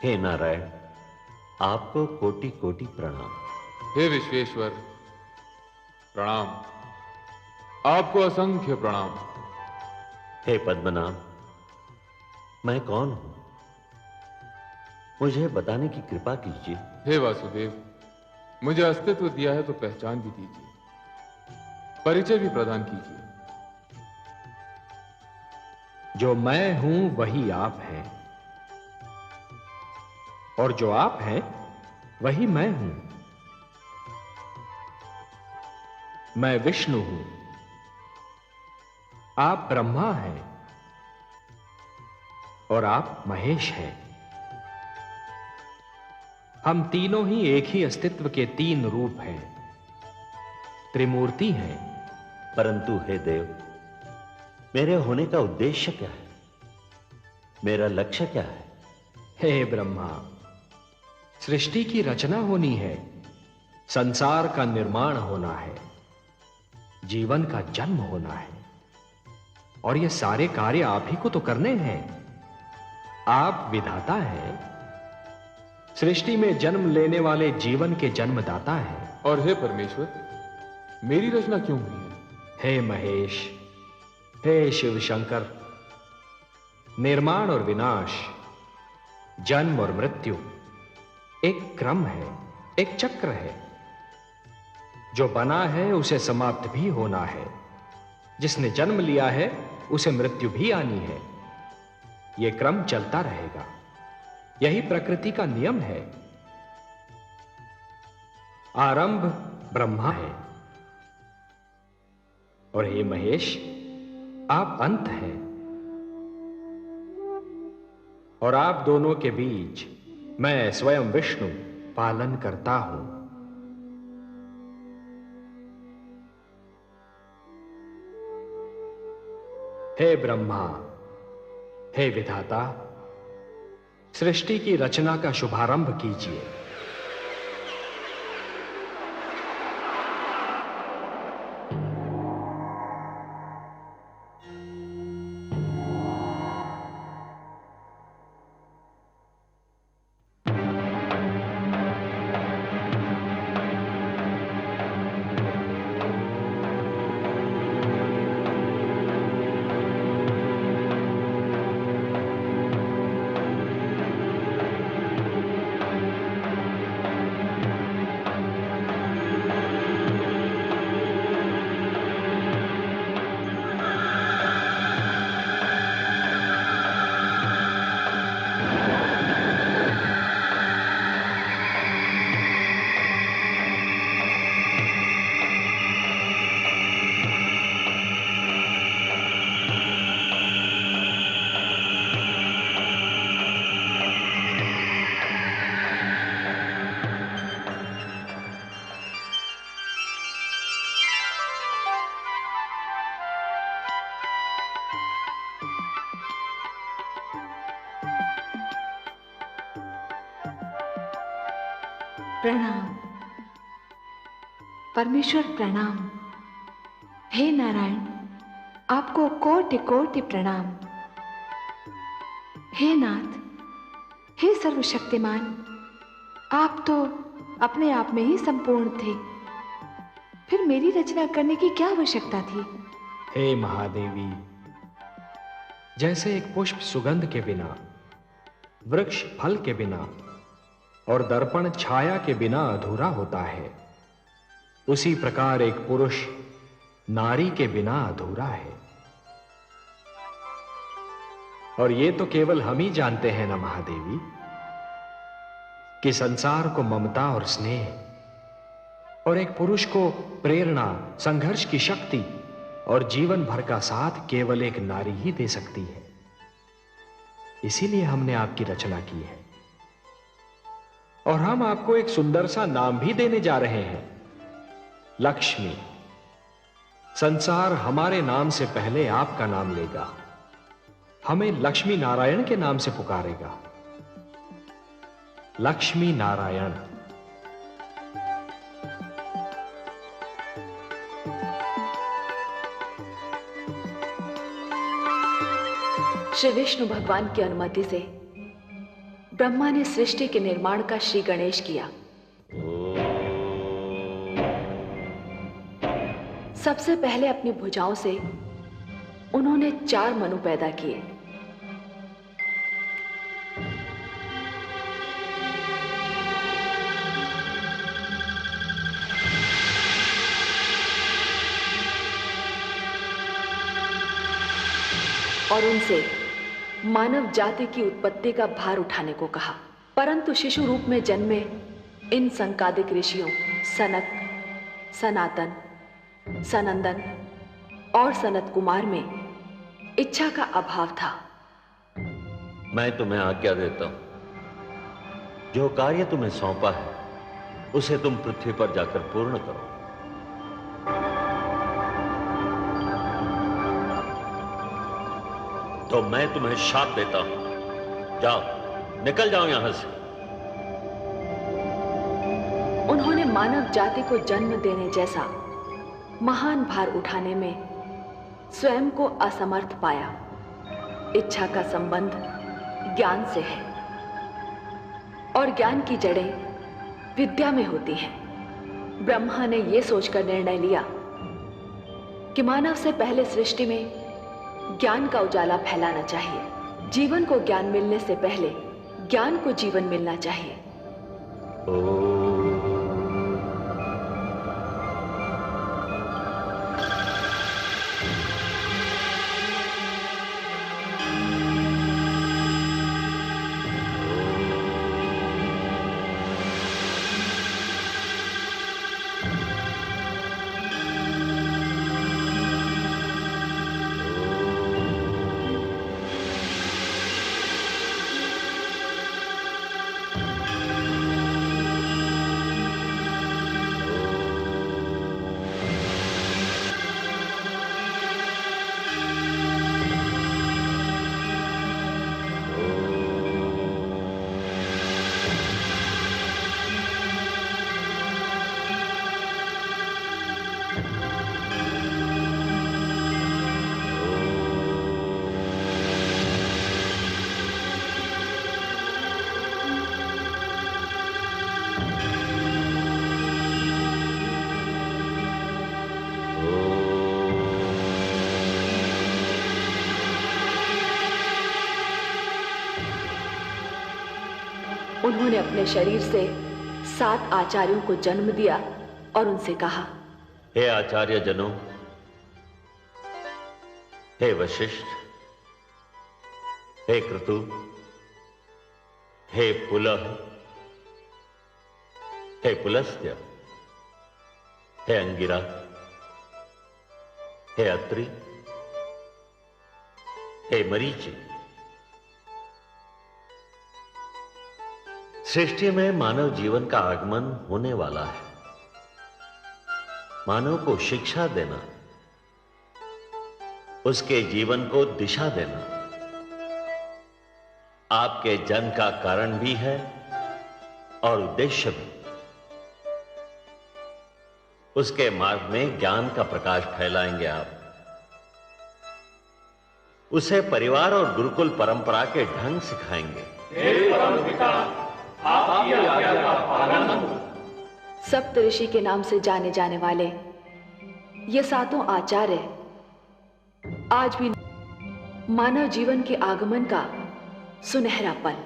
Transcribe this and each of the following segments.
हे नारायण, आपको कोटि कोटि प्रणाम। हे विश्वेश्वर, प्रणाम। आपको असंख्य प्रणाम। हे पद्मनाभ, मैं कौन हूं, मुझे बताने की कृपा कीजिए। हे वासुदेव, मुझे अस्तित्व दिया है तो पहचान भी दीजिए, परिचय भी प्रदान कीजिए। जो मैं हूं वही आप हैं, और जो आप हैं वही मैं हूं। मैं विष्णु हूं, आप ब्रह्मा हैं, और आप महेश हैं। हम तीनों ही एक ही अस्तित्व के तीन रूप हैं, त्रिमूर्ति हैं। परंतु हे देव, मेरे होने का उद्देश्य क्या है, मेरा लक्ष्य क्या है? हे ब्रह्मा, सृष्टि की रचना होनी है, संसार का निर्माण होना है, जीवन का जन्म होना है, और ये सारे कार्य आप ही को तो करने हैं। आप विधाता हैं, सृष्टि में जन्म लेने वाले जीवन के जन्मदाता हैं। और हे परमेश्वर, मेरी रचना क्यों हुई है? हे महेश, हे शिव शंकर, निर्माण और विनाश, जन्म और मृत्यु एक क्रम है, एक चक्र है। जो बना है उसे समाप्त भी होना है, जिसने जन्म लिया है उसे मृत्यु भी आनी है। यह क्रम चलता रहेगा, यही प्रकृति का नियम है। आरंभ ब्रह्मा है, और हे महेश, आप अंत हैं, और आप दोनों के बीच मैं स्वयं विष्णु पालन करता हूं। हे ब्रह्मा, हे विधाता, सृष्टि की रचना का शुभारंभ कीजिए। प्रणाम परमेश्वर, प्रणाम। हे नारायण, आपको कोटि कोटि प्रणाम। हे नाथ, हे सर्वशक्तिमान, आप तो अपने आप में ही संपूर्ण थे, फिर मेरी रचना करने की क्या आवश्यकता थी? हे महादेवी, जैसे एक पुष्प सुगंध के बिना, वृक्ष फल के बिना और दर्पण छाया के बिना अधूरा होता है, उसी प्रकार एक पुरुष नारी के बिना अधूरा है। और ये तो केवल हम ही जानते हैं ना महादेवी, कि संसार को ममता और स्नेह और एक पुरुष को प्रेरणा, संघर्ष की शक्ति और जीवन भर का साथ केवल एक नारी ही दे सकती है। इसीलिए हमने आपकी रचना की है, और हम आपको एक सुंदर सा नाम भी देने जा रहे हैं, लक्ष्मी। संसार हमारे नाम से पहले आपका नाम लेगा, हमें लक्ष्मी नारायण के नाम से पुकारेगा। लक्ष्मी नारायण। श्री विष्णु भगवान की अनुमति से ब्रह्मा ने सृष्टि के निर्माण का श्री गणेश किया। सबसे पहले अपनी भुजाओं से उन्होंने 4 मनु पैदा किए। और उनसे मानव जाति की उत्पत्ति का भार उठाने को कहा। परंतु शिशु रूप में जन्मे इन संकादिक ऋषियों सनक, सनातन, सनंदन और सनत कुमार में इच्छा का अभाव था। मैं तुम्हें आज्ञा देता हूं, जो कार्य तुम्हें सौंपा है उसे तुम पृथ्वी पर जाकर पूर्ण करो। तो मैं तुम्हें शाप देता हूं, जाओ, निकल जाओ यहां से। उन्होंने मानव जाति को जन्म देने जैसा महान भार उठाने में स्वयं को असमर्थ पाया। इच्छा का संबंध ज्ञान से है और ज्ञान की जड़ें विद्या में होती हैं। ब्रह्मा ने यह सोचकर निर्णय लिया कि मानव से पहले सृष्टि में ज्ञान का उजाला फैलाना चाहिए। जीवन को ज्ञान मिलने से पहले ज्ञान को जीवन मिलना चाहिए। उन्होंने अपने शरीर से 7 आचार्यों को जन्म दिया और उनसे कहा, हे आचार्य जनों, हे वशिष्ठ, हे क्रतु, हे पुलह, हे पुलस्त्य, हे अंगिरा, हे अत्रि, हे मरीचि। सृष्टि में मानव जीवन का आगमन होने वाला है। मानव को शिक्षा देना, उसके जीवन को दिशा देना आपके जन्म का कारण भी है और उद्देश्य भी। उसके मार्ग में ज्ञान का प्रकाश फैलाएंगे आप। उसे परिवार और गुरुकुल परंपरा के ढंग सिखाएंगे। आपकी आज्ञा का पालन हो। सप्तऋषि के नाम से जाने जाने वाले ये 7 आचार्य आज भी मानव जीवन के आगमन का सुनहरा पल।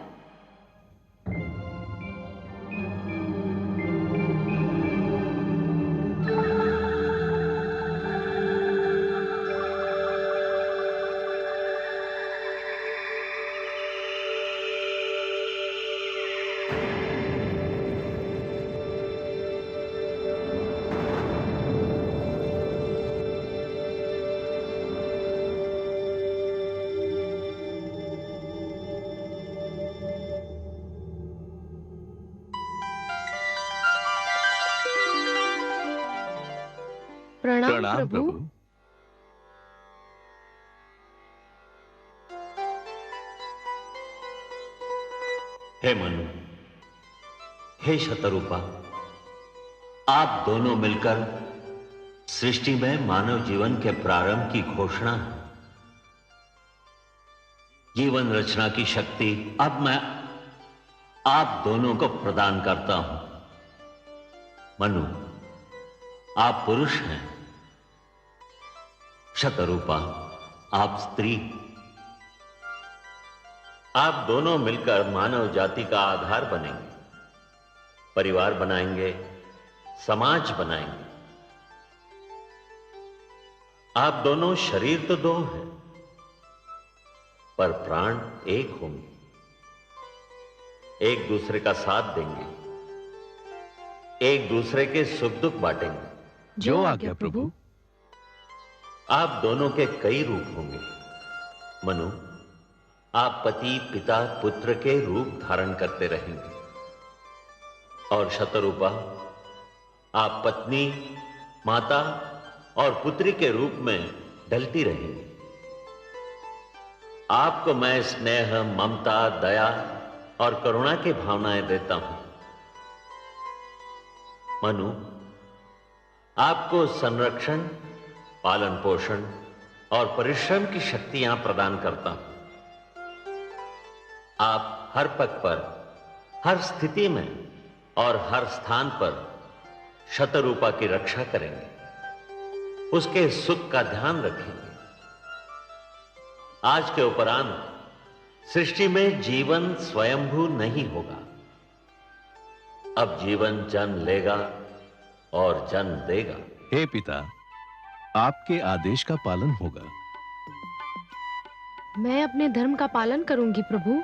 प्रणाम प्रभु। हे मनु, हे शतरूपा, आप दोनों मिलकर सृष्टि में मानव जीवन के प्रारंभ की घोषणा है। जीवन रचना की शक्ति अब मैं आप दोनों को प्रदान करता हूं। मनु, आप पुरुष हैं, शतरूपा आप स्त्री। आप दोनों मिलकर मानव जाति का आधार बनेंगे, परिवार बनाएंगे, समाज बनाएंगे। आप दोनों शरीर तो दो हैं, पर प्राण एक होंगे, एक दूसरे का साथ देंगे, एक दूसरे के सुख दुख बांटेंगे। जो आज्ञा प्रभु। आप दोनों के कई रूप होंगे। मनु, आप पति पिता पुत्र के रूप धारण करते रहेंगे, और शतरूपा आप पत्नी माता और पुत्री के रूप में ढलती रहेंगी। आपको मैं स्नेह ममता दया और करुणा की भावनाएं देता हूं। मनु, आपको संरक्षण पालन पोषण और परिश्रम की शक्तियां प्रदान करता हूं। आप हर पग पर हर स्थिति में और हर स्थान पर शतरूपा की रक्षा करेंगे, उसके सुख का ध्यान रखेंगे। आज के उपरांत सृष्टि में जीवन स्वयंभू नहीं होगा। अब जीवन जन्म लेगा और जन्म देगा। हे पिता, आपके आदेश का पालन होगा। मैं अपने धर्म का पालन करूंगी प्रभु।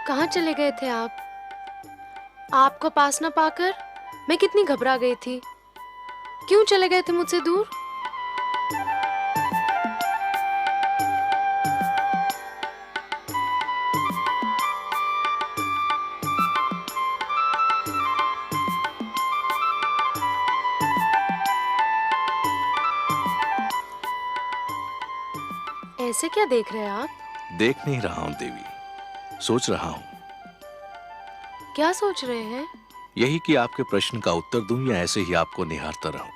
कहाँ चले गए थे आप? आपको पास न पाकर मैं कितनी घबरा गई थी। क्यों चले गए थे मुझसे दूर? ऐसे क्या देख रहे हैं आप? देख नहीं रहा हूं देवी, सोच रहा हूं। क्या सोच रहे हैं? यही कि आपके प्रश्न का उत्तर दूं या ऐसे ही आपको निहारता रहूं,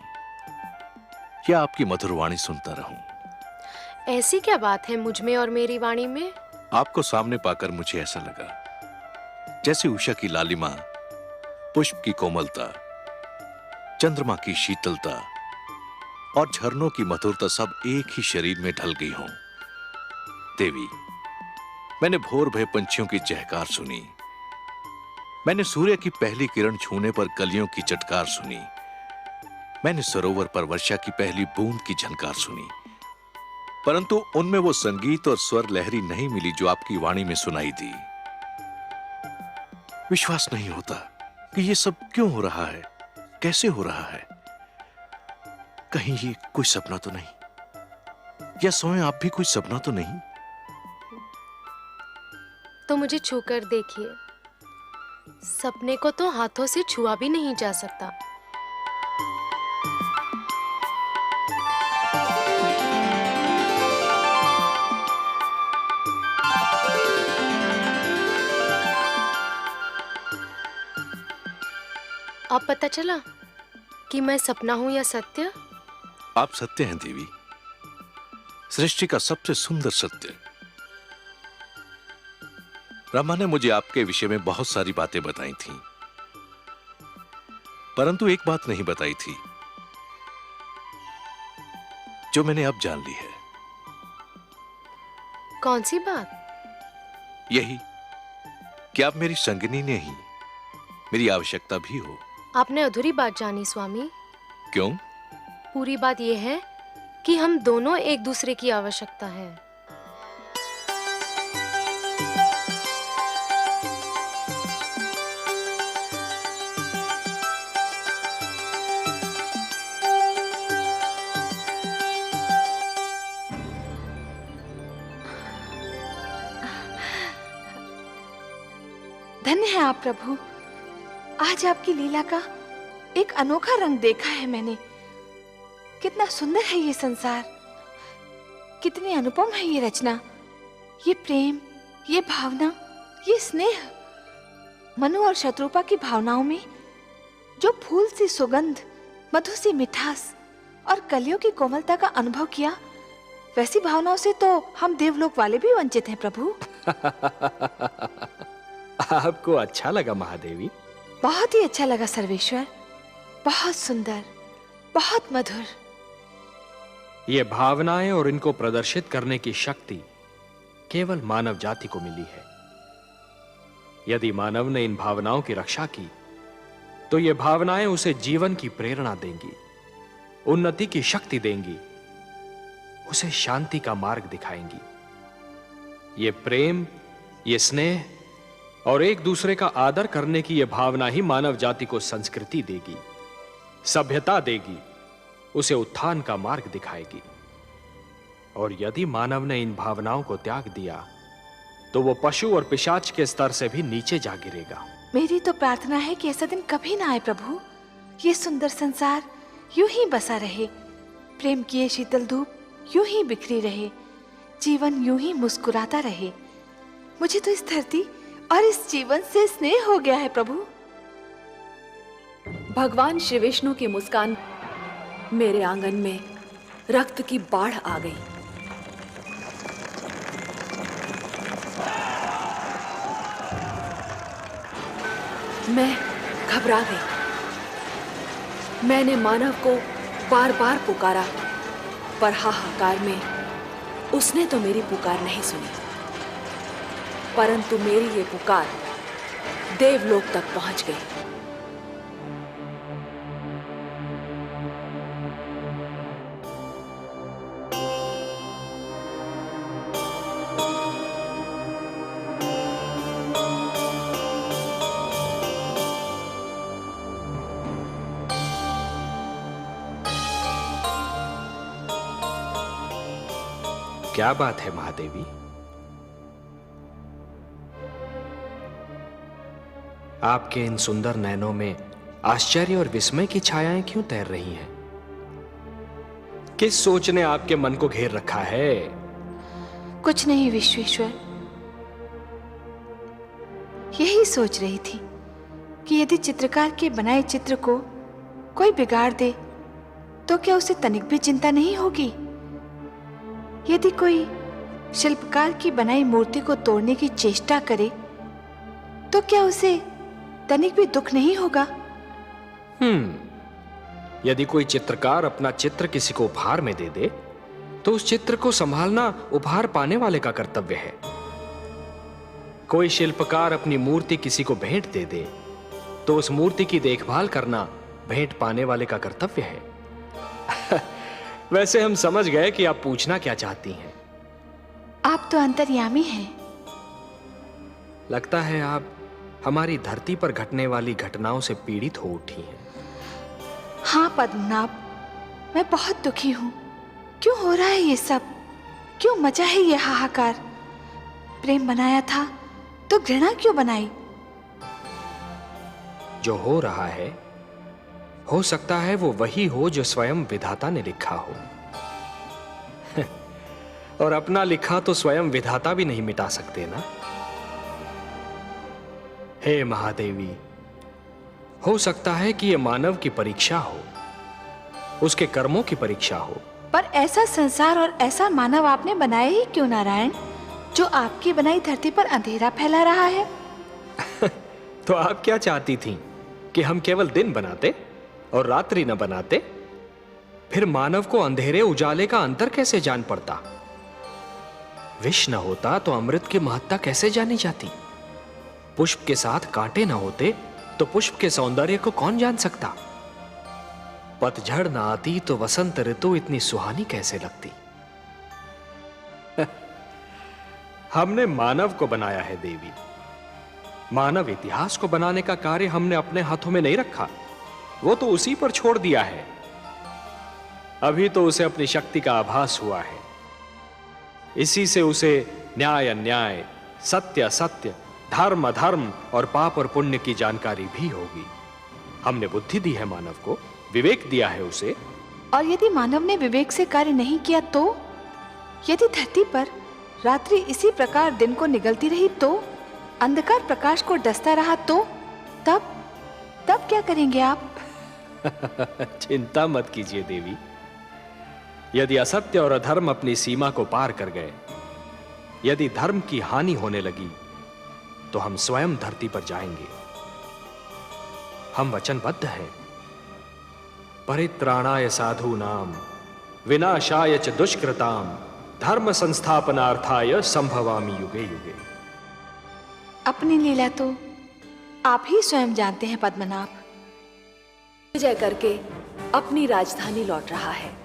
या आपकी मधुर वाणी सुनता रहूं। ऐसी क्या बात है मुझ में और मेरी वाणी में? आपको सामने पाकर मुझे ऐसा लगा जैसे उषा की लालिमा, पुष्प की कोमलता, चंद्रमा की शीतलता और झरनों की मधुरता सब एक ही शरीर में ढल गई हों। देवी, मैंने भोर भय पंछियों की चहकार सुनी, मैंने सूर्य की पहली किरण छूने पर कलियों की चटकार सुनी, मैंने सरोवर पर वर्षा की पहली बूंद की झनकार सुनी, परंतु उनमें वो संगीत और स्वर लहरी नहीं मिली जो आपकी वाणी में सुनाई दी। विश्वास नहीं होता कि ये सब क्यों हो रहा है, कैसे हो रहा है। कहीं ये कोई सपना तो नहीं, या स्वयं आप भी कोई सपना तो नहीं? तो मुझे छूकर देखिए, सपने को तो हाथों से छुआ भी नहीं जा सकता। अब पता चला कि मैं सपना हूं या सत्य? आप सत्य हैं देवी, सृष्टि का सबसे सुंदर सत्य। ब्रह्मा ने मुझे आपके विषय में बहुत सारी बातें बताई थीं, परंतु एक बात नहीं बताई थी जो मैंने अब जान ली है। कौन सी बात? यही कि आप मेरी संगिनी नहीं, मेरी आवश्यकता भी हो। आपने अधूरी बात जानी स्वामी। क्यों? पूरी बात यह है कि हम दोनों एक दूसरे की आवश्यकता है। धन्य है आप प्रभु, आज आपकी लीला का एक अनोखा रंग देखा है मैंने। कितना सुंदर है ये संसार, कितनी अनुपम है ये रचना, ये प्रेम, ये भावना, ये स्नेह। मनु और शत्रुपा की भावनाओं में जो फूल सी सुगंध, मधु सी मिठास और कलियों की कोमलता का अनुभव किया, वैसी भावनाओं से तो हम देवलोक वाले भी वंचित हैं प्रभु। आपको अच्छा लगा महादेवी? बहुत ही अच्छा लगा सर्वेश्वर, बहुत सुंदर, बहुत मधुर। ये भावनाएं और इनको प्रदर्शित करने की शक्ति केवल मानव जाति को मिली है। यदि मानव ने इन भावनाओं की रक्षा की तो ये भावनाएं उसे जीवन की प्रेरणा देंगी, उन्नति की शक्ति देंगी, उसे शांति का मार्ग दिखाएंगी। ये प्रेम, ये स्नेह और एक दूसरे का आदर करने की यह भावना ही मानव जाति को संस्कृति देगी, सभ्यता देगी, उसे उत्थान का मार्ग दिखाएगी। और यदि मानव ने इन भावनाओं को त्याग दिया तो वो पशु और पिशाच के स्तर से भी नीचे जा गिरेगा। मेरी तो प्रार्थना है कि ऐसा दिन कभी ना आए प्रभु। ये सुंदर संसार यूं ही बसा रहे, प्रेम की ये शीतल धूप यूं ही बिखरी रहे, जीवन यूं ही मुस्कुराता रहे। मुझे तो इस धरती और इस जीवन से स्नेह हो गया है प्रभु। भगवान श्री विष्णु की मुस्कान मेरे आंगन में रक्त की बाढ़ आ गई। मैं घबरा गई। मैंने मानव को बार बार पुकारा, पर हाहाकार में उसने तो मेरी पुकार नहीं सुनी। परंतु मेरी ये पुकार देवलोक तक पहुंच गई। क्या बात है महादेवी? आपके इन सुंदर नयनों में आश्चर्य और विस्मय की छायाएं क्यों तैर रही हैं? किस सोच ने आपके मन को घेर रखा है? कुछ नहीं विश्वेश्वर, यही सोच रही थी कि यदि चित्रकार के बनाए चित्र को कोई बिगाड़ दे तो क्या उसे तनिक भी चिंता नहीं होगी? यदि कोई शिल्पकार की बनाई मूर्ति को तोड़ने की चेष्टा करे तो क्या उसे तनिक भी दुख नहीं होगा? यदि कोई चित्रकार अपना चित्र किसी को उपहार में दे दे तो उस चित्र को संभालना उपहार पाने वाले का कर्तव्य है। कोई शिल्पकार अपनी मूर्ति किसी को भेंट दे दे तो उस मूर्ति की देखभाल करना भेंट पाने वाले का कर्तव्य है। वैसे हम समझ गए कि आप पूछना क्या चाहती हैं। आप तो अंतर्यामी हैं। लगता है आप हमारी धरती पर घटने वाली घटनाओं से पीड़ित हो उठी हैं। हाँ पद्मनाभ, मैं बहुत दुखी हूँ। क्यों हो रहा है ये सब? क्यों मचा है ये हाहाकार? प्रेम बनाया था तो घृणा क्यों बनाई? जो हो रहा है, हो सकता है वो वही हो जो स्वयं विधाता ने लिखा हो। और अपना लिखा तो स्वयं विधाता भी नहीं मिटा सकते ना। हे महादेवी, हो सकता है कि यह मानव की परीक्षा हो, उसके कर्मों की परीक्षा हो। पर ऐसा संसार और ऐसा मानव आपने बनाया ही क्यों नारायण, जो आपकी बनाई धरती पर अंधेरा फैला रहा है? तो आप क्या चाहती थीं कि हम केवल दिन बनाते और रात्रि न बनाते? फिर मानव को अंधेरे उजाले का अंतर कैसे जान पड़ता? विष न होता तो अमृत की महत्ता कैसे जानी जाती? पुष्प के साथ कांटे न होते तो पुष्प के सौंदर्य को कौन जान सकता? पतझड़ न आती तो वसंत ऋतु इतनी सुहानी कैसे लगती? हमने मानव को बनाया है देवी। मानव इतिहास को बनाने का कार्य हमने अपने हाथों में नहीं रखा, वो तो उसी पर छोड़ दिया है। अभी तो उसे अपनी शक्ति का आभास हुआ है। इसी से उसे न्याय अन्याय, सत्य असत्य, धर्म अधर्म और पाप और पुण्य की जानकारी भी होगी। हमने बुद्धि दी है मानव को, विवेक दिया है उसे। और यदि मानव ने विवेक से कार्य नहीं किया तो? यदि धरती पर रात्रि इसी प्रकार दिन को निगलती रही तो? अंधकार प्रकाश को डसता रहा तो? तब क्या करेंगे आप? चिंता मत कीजिए देवी। यदि असत्य और अधर्म अपनी सीमा को पार कर गए, यदि धर्म की हानि होने लगी, तो हम स्वयं धरती पर जाएंगे। हम वचनबद्ध हैं। परित्राणाय साधूनाम विनाशाय च दुष्कृताम धर्म संस्थापनार्थाय संभवामि युगे युगे। अपनी लीला तो आप ही स्वयं जानते हैं पद्मनाभ। विजय करके अपनी राजधानी लौट रहा है।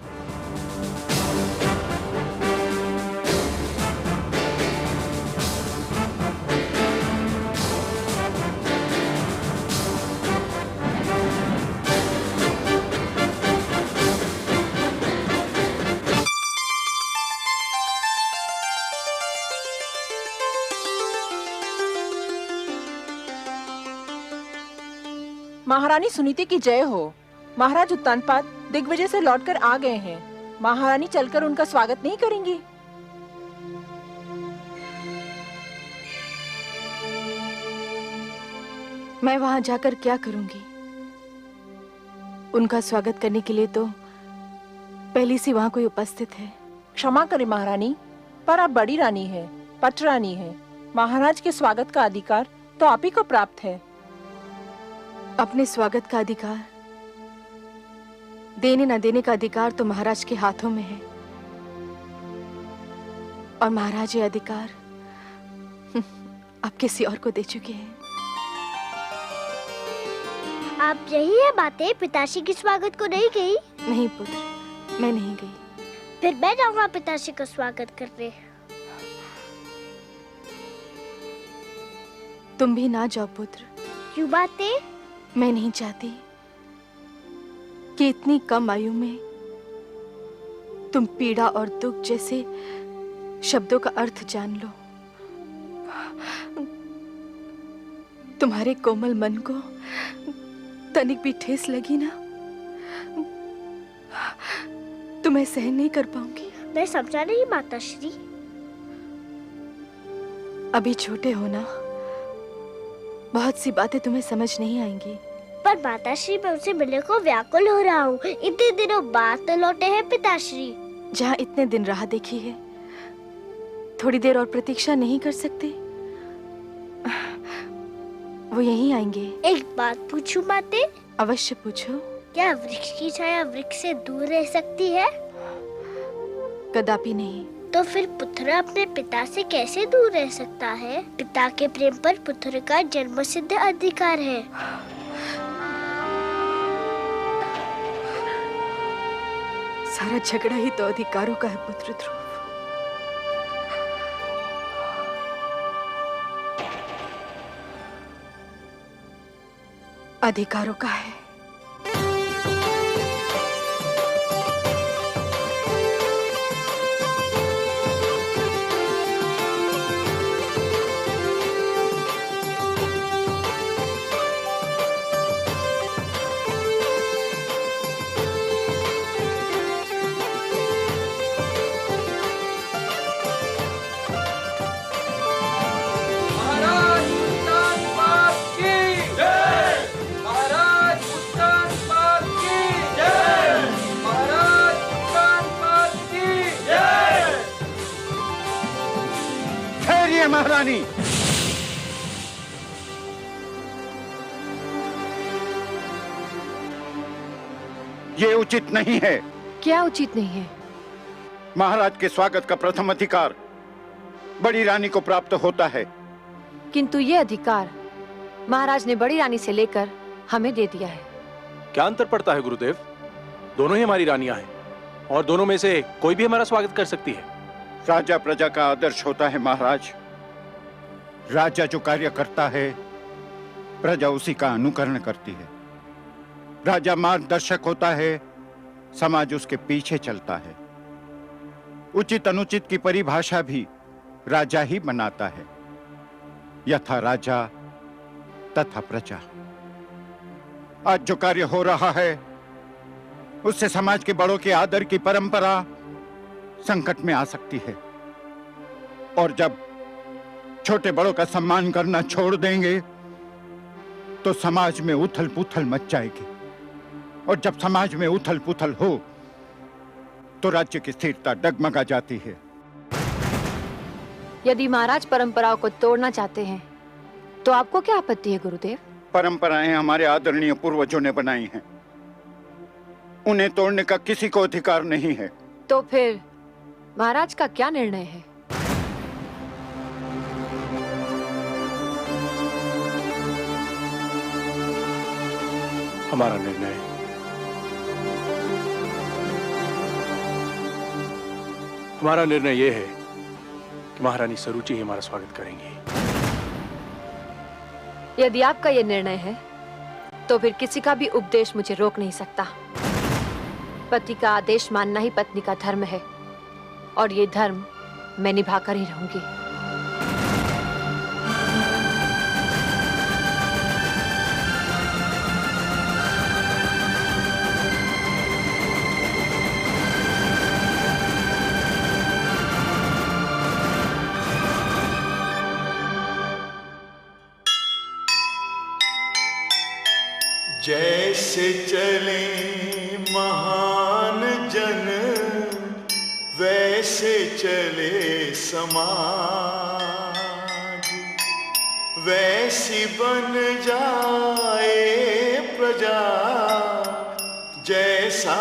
महारानी सुनीति की जय हो। महाराज उत्तानपाद दिग्विजय से लौटकर आ गए हैं। महारानी चलकर उनका स्वागत नहीं करेंगी? मैं वहां जाकर क्या करूंगी? उनका स्वागत करने के लिए तो पहले से वहां कोई उपस्थित है। क्षमा करें महारानी, पर आप बड़ी रानी हैं, पट रानी हैं। महाराज के स्वागत का अधिकार तो आप ही को प्राप्त है। अपने स्वागत का अधिकार, देने न देने का अधिकार तो महाराज के हाथों में है। और महाराज ये अधिकार अब किसी और को दे चुके हैं। आप यही है बातें पिताश्री के स्वागत को नहीं गई? नहीं पुत्र, मैं नहीं गई। फिर मैं जाऊंगा पिताश्री का स्वागत करने। तुम भी ना जाओ पुत्र। क्यों बातें? मैं नहीं चाहती कि इतनी कम आयु में तुम पीड़ा और दुख जैसे शब्दों का अर्थ जान लो। तुम्हारे कोमल मन को तनिक भी ठेस लगी ना, तो मैं सहन नहीं कर पाऊंगी। मैं समझा नहीं माताश्री। अभी छोटे हो ना, बहुत सी बातें तुम्हें समझ नहीं आएंगी। पर माताश्री, मैं उनसे मिलने को व्याकुल हो रहा हूँ। इतने दिनों बाद तो लौटे हैं पिताश्री। जहाँ इतने दिन राह देखी है, थोड़ी देर और प्रतीक्षा नहीं कर सकते? वो यहीं आएंगे। एक बात पूछूं माते? अवश्य पूछो। क्या वृक्ष की छाया वृक्ष से दूर रह सकती है? कदापि नहीं। तो फिर पुत्र अपने पिता से कैसे दूर रह सकता है? पिता के प्रेम पर पुत्र का जन्मसिद्ध अधिकार है। सारा झगड़ा ही तो अधिकारों का है पुत्र ध्रुव। अधिकारों का है। महारानी, ये उचित नहीं है। क्या उचित नहीं है? महाराज के स्वागत का प्रथम अधिकार बड़ी रानी को प्राप्त होता है। किंतु ये अधिकार महाराज ने बड़ी रानी से लेकर हमें दे दिया है। क्या अंतर पड़ता है गुरुदेव? दोनों ही हमारी रानियां हैं और दोनों में से कोई भी हमारा स्वागत कर सकती है। राजा प्रजा का आदर्श होता है महाराज। राजा जो कार्य करता है प्रजा उसी का अनुकरण करती है। राजा मार्गदर्शक होता है, समाज उसके पीछे चलता है। उचित अनुचित की परिभाषा भी राजा ही बनाता है। यथा राजा तथा प्रजा। आज जो कार्य हो रहा है उससे समाज के बड़ों के आदर की परंपरा संकट में आ सकती है। और जब छोटे बड़ों का सम्मान करना छोड़ देंगे तो समाज में उथल पुथल मच जाएगी। और जब समाज में उथल पुथल हो तो राज्य की स्थिरता डगमगा जाती है। यदि महाराज परंपराओं को तोड़ना चाहते हैं तो आपको क्या आपत्ति है गुरुदेव? परंपराएं हमारे आदरणीय पूर्वजों ने बनाई हैं, उन्हें तोड़ने का किसी को अधिकार नहीं है। तो फिर महाराज का क्या निर्णय है? हमारा निर्णय यह है कि महारानी सरुचि ही हमारा स्वागत करेंगी। यदि आपका यह निर्णय है तो फिर किसी का भी उपदेश मुझे रोक नहीं सकता। पति का आदेश मानना ही पत्नी का धर्म है और ये धर्म मैं निभाकर ही रहूंगी। जैसे चले महान जन वैसे चले समाज, वैसी बन जाए प्रजा जैसा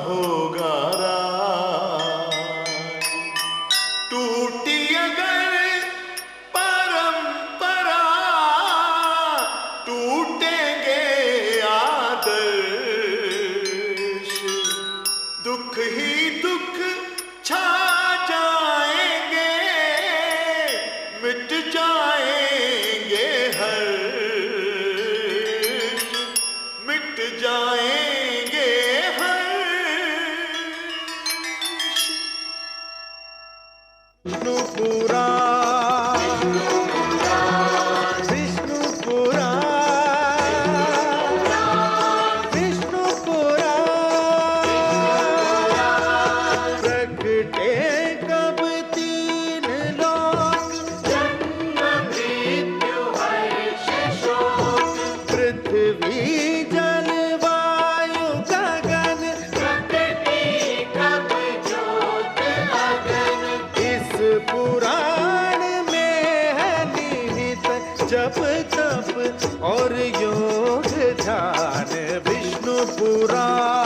होगा राज। टूटी अगर परंपरा टूटेंगे आदर्श, दुख ही दुख छा जाएंगे, मिट जाएंगे हर्ष, मिट जाएंगे हर्ष। विष्णुपुरा और योग ध्यान। विष्णु पुराण